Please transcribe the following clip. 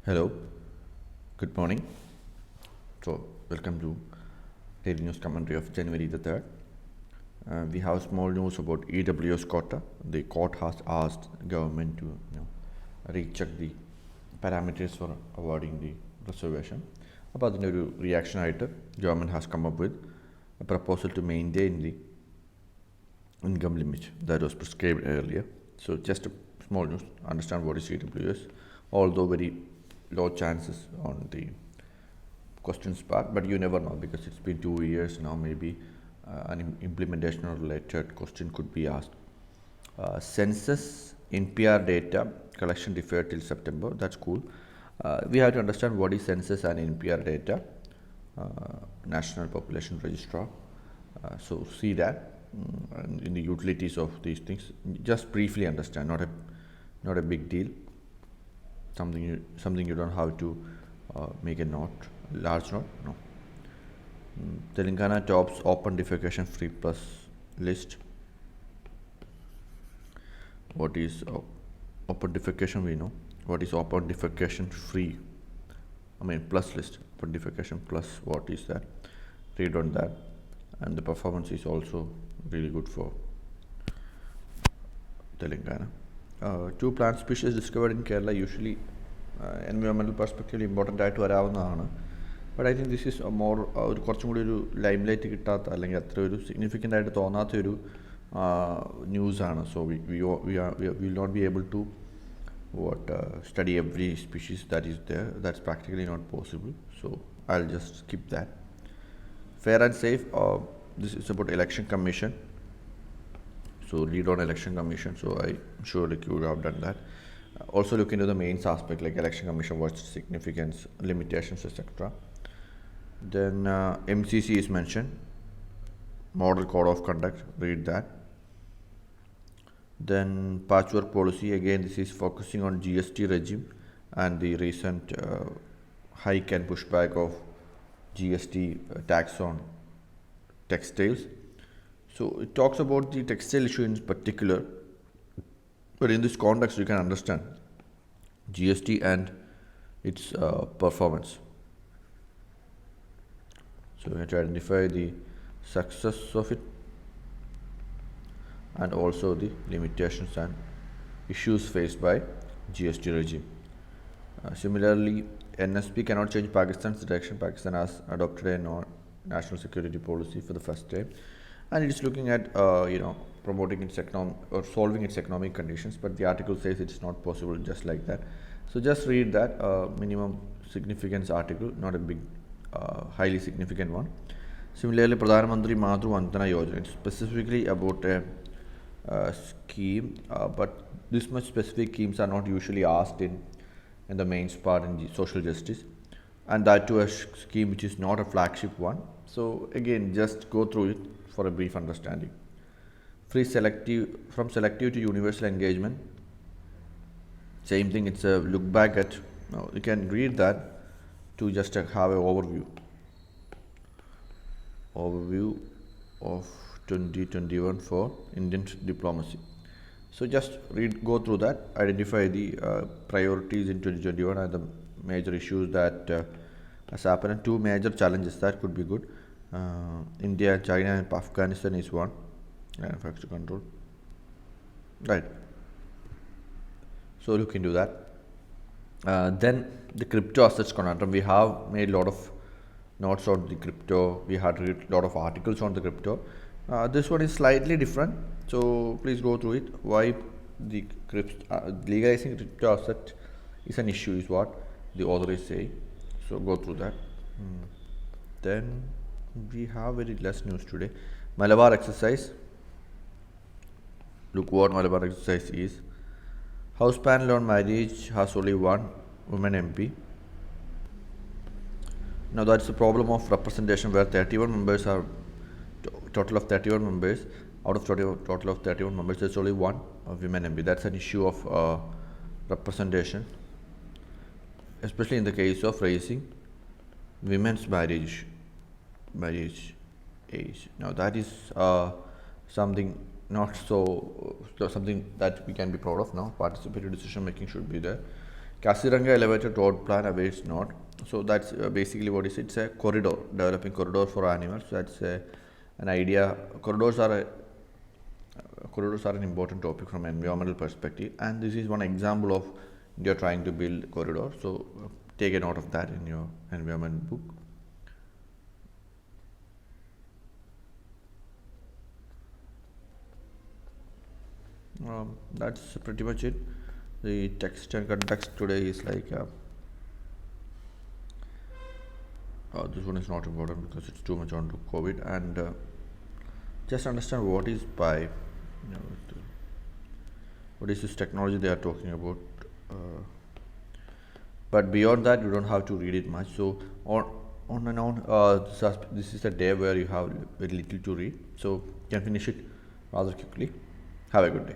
Hello, good morning. So, welcome to daily news commentary of January the 3rd. We have small news about EWS quota. The court has asked government to recheck the parameters for awarding the reservation. അപ്പോൾ അതിൻ്റെ ഒരു റിയാക്ഷനായിട്ട് government has come up with a proposal to maintain the income limit that was prescribed earlier. So just a small news, understand what is EWS, although very low chances on the questions part, but you never know because it's been 2 years now. Maybe an implementation related question could be asked. Census NPR data collection deferred till September. That's cool. We have to understand what is census and NPR data, National Population Registrar. So see that in the utilities of these things. Just briefly understand, not a big deal. Something you don't have to make a note, large note. No. Telangana tops open defecation free plus list. What is open defecation? We know. What is open defecation free? I mean plus list. Open defecation plus, what is that? Read on that. And the performance is also really good for Telangana. Two plant species discovered in Kerala usually environmental perspective important ആയിട്ട് വരാവുന്നതാണ്. But I think this is more ഒരു കുറച്ചും കൂടി ഒരു lime light കിട്ടാത്ത അല്ലെങ്കിൽ അത്ര ഒരു സിഗ്നിഫിക്കൻ്റ് ആയിട്ട് തോന്നാത്ത ഒരു ന്യൂസാണ്. So will not be able to study every species that is there. That's practically not possible. So I'll just skip that. Fair and safe. This is about election commission. So read on election commission. So I'm sure like you would have done that. Also look into the mains aspect like election commission, what's significance, limitations, etc. Then MCC is mentioned. Model code of conduct. Read that. Then patchwork policy. Again, this is focusing on GST regime and the recent hike and pushback of GST tax on textiles. So it talks about the textile issue in particular, but in this context you can understand GST and its performance. So we have to identify the success of it and also the limitations and issues faced by GST regime. Similarly, NSP cannot change Pakistan's direction. Pakistan has adopted a national security policy for the first time, and it is looking at promoting its or solving its economic conditions, but the article says it's not possible just like that. So just read that minimum significance article, not a big highly significant one. Similarly, Pradhan Mantri Madru Vandana Yojana, it's specifically about a scheme, but this much specific schemes are not usually asked in the mains part in social justice, and that too a scheme which is not a flagship one. So again, just go through it for a brief understanding. From selective to universal engagement, same thing. It's a look back at. Now you can read that to just have an overview of 2021 for Indian diplomacy. So just go through that, identify the priorities in 2021 and the major issues that has happened, and two major challenges that could be good. India, China and Afghanistan is one. Manufacture control. Right. So look into that. Then the crypto assets conundrum. We have made a lot of notes on the crypto. We had read a lot of articles on the crypto. This one is slightly different, so please go through it. Why the legalizing crypto asset is an issue is what the author is saying. So go through that. Then we have very less news today. Malabar exercise. Look what Malabar exercise is. House panel on marriage has only one woman MP. Now that's the problem of representation, where 31 members are total of 31 members. Out of total of 31 members, there's only one women MP. That's an issue of representation, especially in the case of raising women's marriage age. Now that is something not so something that we can be proud of now. Participatory decision making should be there. Kasiranga elevated road plan awaits not. So that's basically what is it? It's a corridor, developing corridor for animals. So that's an idea. Corridors are an important topic from environmental perspective, and this is one example of India trying to build corridor. So take a note of that in your environment book. That's pretty much it. The text and context today is like this one is not important because it's too much on to COVID, and just understand what is by, what is this technology they are talking about. But beyond that, you don't have to read it much. So on and on, this is a day where you have very little to read, so you can finish it rather quickly. Have a good day.